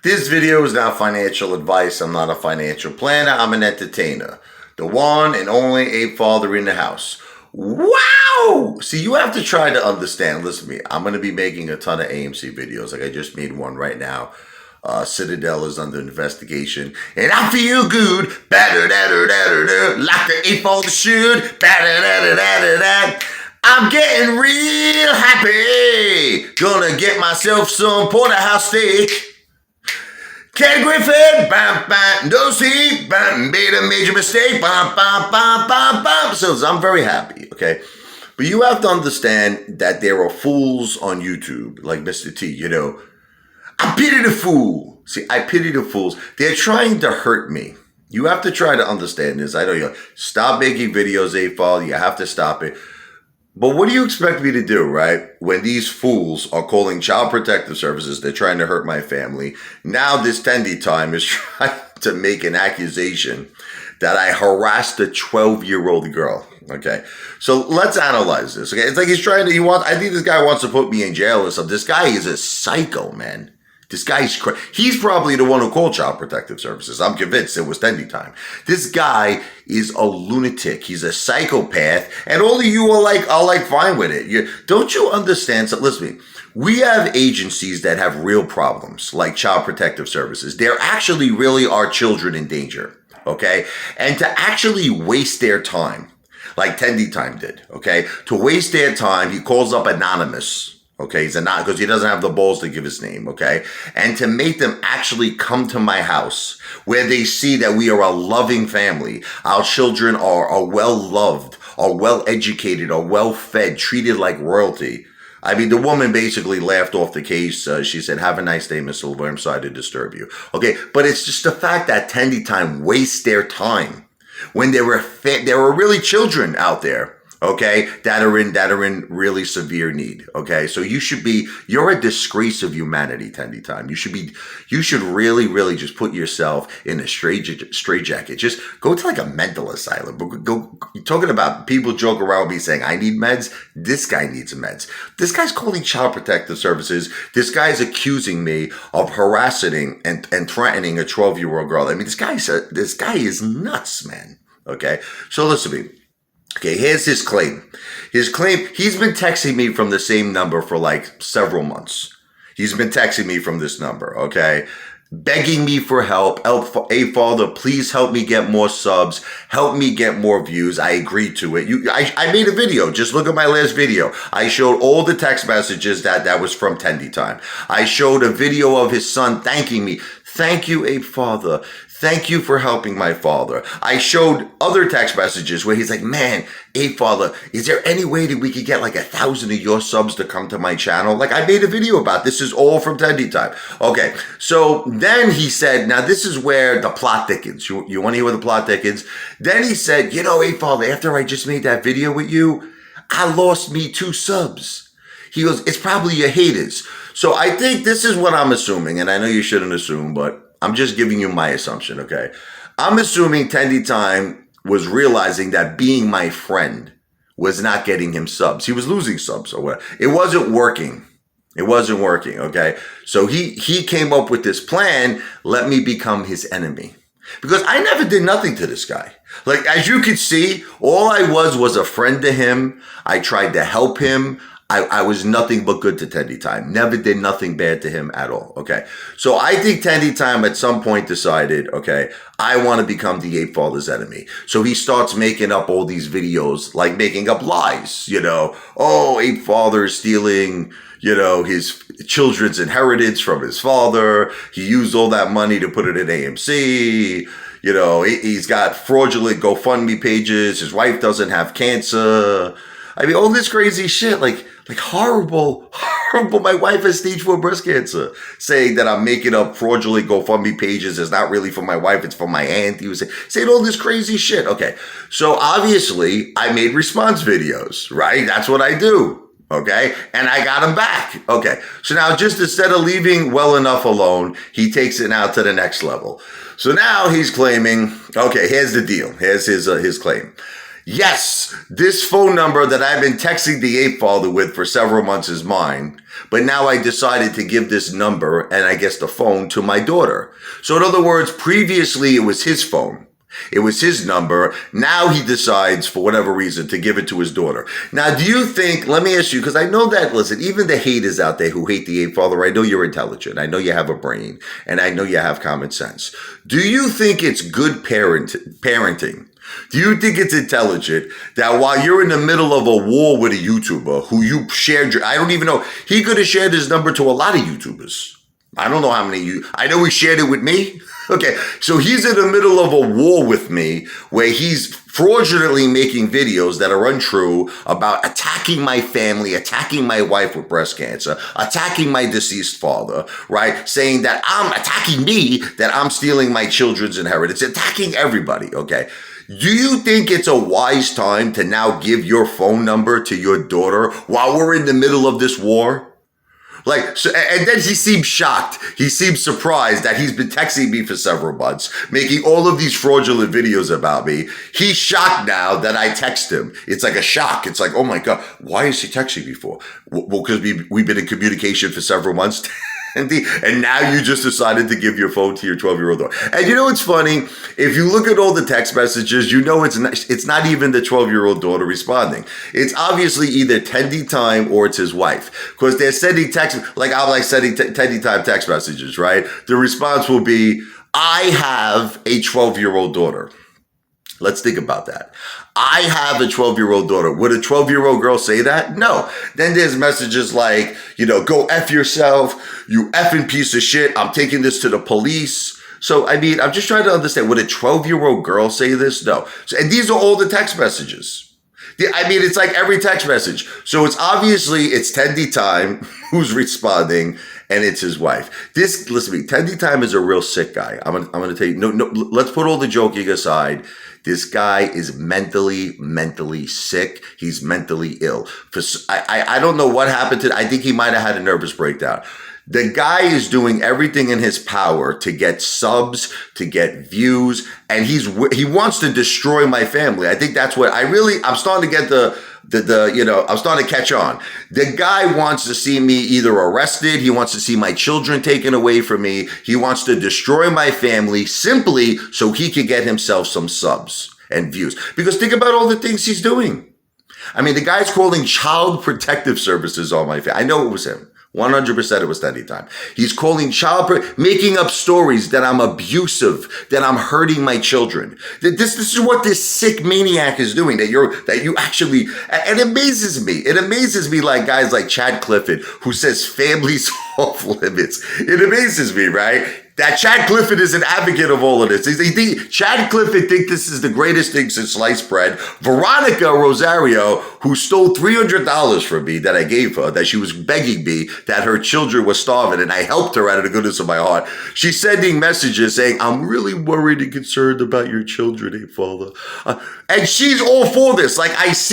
This video is not financial advice. I'm not a financial planner. I'm an entertainer. The one and only ape father in the house. Wow! See, you have to try to understand. Listen to me. I'm going to be making a ton of AMC videos. Like I just made one right now. Citadel is under investigation. And I feel good. Like the ape father should. I'm getting real happy. Gonna get myself some porterhouse steak. Ken Griffin, bam, bam, no see, bam, made a major mistake, bam, bam, bam, bam, bam. So I'm very happy, okay? But you have to understand that there are fools on YouTube, like Mr. T, you know. I pity the fool. See, I pity the fools. They're trying to hurt me. You have to try to understand this. I know you stop making videos, A-Fall. You have to stop it. But what do you expect me to do, right? When these fools are calling Child Protective Services, they're trying to hurt my family. Now this Tendie Time is trying to make an accusation that I harassed a 12-year-old girl. Okay, so let's analyze this. Okay, it's like he's trying to, I think this guy wants to put me in jail or something. This guy is a psycho, man. This guy's he's probably the one who called Child Protective Services. I'm convinced it was Tendie Time. This guy is a lunatic. He's a psychopath, and all of you are like fine with it. Don't you understand? So listen to me. We have agencies that have real problems, like Child Protective Services. There actually really are children in danger. Okay, and to actually waste their time, like Tendie Time did. Okay, to waste their time, he calls up anonymous. Okay, he's not because he doesn't have the balls to give his name, okay? And to make them actually come to my house where they see that we are a loving family. Our children are well loved, are well educated, are well fed, treated like royalty. I mean, the woman basically laughed off the case. She said, "Have a nice day, Miss Silver. I'm sorry to disturb you." Okay, but it's just the fact that Tendie Time wastes their time when there were really children out there. Okay, that are in really severe need. Okay, so you're a disgrace of humanity, Tendie Time. You should really just put yourself in a straitjacket. Just go to like a mental asylum. Go talking about people joke around with me saying I need meds. This guy needs meds. This guy's calling Child Protective Services. This guy's accusing me of harassing and threatening a 12-year-old girl. I mean, this guy is nuts, man. Okay, so listen to me. Okay, here's his claim. He's been texting me from the same number for like several months. He's been texting me from this number, okay? Begging me for help. A father, please help me get more subs. Help me get more views. I agreed to it. I made a video. Just look at my last video. I showed all the text messages that was from Tendie Time. I showed a video of his son thanking me. Thank you, Ape Father. Thank you for helping my father. I showed other text messages where he's like, man, Ape Father, is there any way that we could get like 1,000 of your subs to come to my channel? Like I made a video about this. Is all from Tendie Time. Okay, so then he said, now this is where the plot thickens. You want to hear where the plot thickens? Then he said, you know, Ape Father, after I just made that video with you, I lost me 2 subs. He goes, it's probably your haters. So I think this is what I'm assuming, and I know you shouldn't assume, but I'm just giving you my assumption, okay? I'm assuming Tendie Time was realizing that being my friend was not getting him subs. He was losing subs or whatever. It wasn't working. It wasn't working, okay? So he came up with this plan, let me become his enemy. Because I never did nothing to this guy. Like, as you can see, all I was a friend to him. I tried to help him. I was nothing but good to Tendie Time. Never did nothing bad to him at all. Okay. So I think Tendie Time at some point decided, okay, I want to become the Ape Father's enemy. So he starts making up all these videos, like making up lies, you know, oh, Ape Father is stealing, you know, his children's inheritance from his father. He used all that money to put it in AMC. You know, he's got fraudulent GoFundMe pages. His wife doesn't have cancer. I mean, all this crazy shit, like horrible. My wife has stage 4 breast cancer. Saying that I'm making up fraudulent GoFundMe pages. It's not really for my wife. It's for my aunt. He was saying all this crazy shit. Okay. So obviously I made response videos, right? That's what I do. Okay. And I got him back. Okay. So now just instead of leaving well enough alone, he takes it now to the next level. So now he's claiming, okay, here's the deal. Here's his claim. Yes, this phone number that I've been texting the ape father with for several months is mine, but now I decided to give this number and I guess the phone to my daughter. So in other words, previously it was his phone. It was his number. Now he decides, for whatever reason, to give it to his daughter. Now, do you think, let me ask you, because I know that, listen, even the haters out there who hate the ape father, I know you're intelligent. I know you have a brain, and I know you have common sense. Do you think it's good parenting? Do you think it's intelligent that while you're in the middle of a war with a YouTuber who you shared I don't even know, he could have shared his number to a lot of YouTubers. I don't know how many I know he shared it with me. Okay, so he's in the middle of a war with me where he's fraudulently making videos that are untrue about attacking my family, attacking my wife with breast cancer, attacking my deceased father, right? Saying that attacking me, that I'm stealing my children's inheritance, attacking everybody, okay? Do you think it's a wise time to now give your phone number to your daughter while we're in the middle of this war? Like, so, and then he seems shocked. He seems surprised that he's been texting me for several months, making all of these fraudulent videos about me. He's shocked now that I text him. It's like a shock. It's like, oh my God, why is he texting me for? Well, because we've been in communication for several months. And now you just decided to give your phone to your 12-year-old daughter. And you know what's funny? If you look at all the text messages, you know it's not even the 12-year-old daughter responding. It's obviously either Tendie Time or it's his wife. Because they're sending text, like I'm like sending Tendie Time text messages, right? The response will be, I have a 12-year-old daughter. Let's think about that. I have a 12-year-old daughter. Would a 12-year-old girl say that? No. Then there's messages like, go F yourself, you effing piece of shit, I'm taking this to the police. So, I mean, I'm just trying to understand, would a 12-year-old girl say this? No. So, and these are all the text messages. I mean, it's like every text message. So it's Tendie Time who's responding, and it's his wife. Listen to me, Tendie Time is a real sick guy. I'm gonna tell you, no, let's put all the joking aside. This guy is mentally sick. He's mentally ill. I don't know what happened I think he might have had a nervous breakdown. The guy is doing everything in his power to get subs, to get views, and he wants to destroy my family. I think that's what I'm starting to get I'm starting to catch on. The guy wants to see me either arrested. He wants to see my children taken away from me. He wants to destroy my family simply so he can get himself some subs and views. Because think about all the things he's doing. I mean, the guy's calling Child Protective Services on my family. I know it was him. 100% it was Tendie Time. He's calling making up stories that I'm abusive, that I'm hurting my children. This is what this sick maniac is doing, that you actually, and it amazes me. It amazes me like guys like Chad Clifford, who says families off limits. It amazes me, right? That Chad Clifford is an advocate of all of this. Chad Clifford thinks this is the greatest thing since sliced bread. Veronica Rosario, who stole $300 from me that I gave her, that she was begging me that her children were starving, and I helped her out of the goodness of my heart. She's sending messages saying, I'm really worried and concerned about your children, father. And she's all for this. Like, I see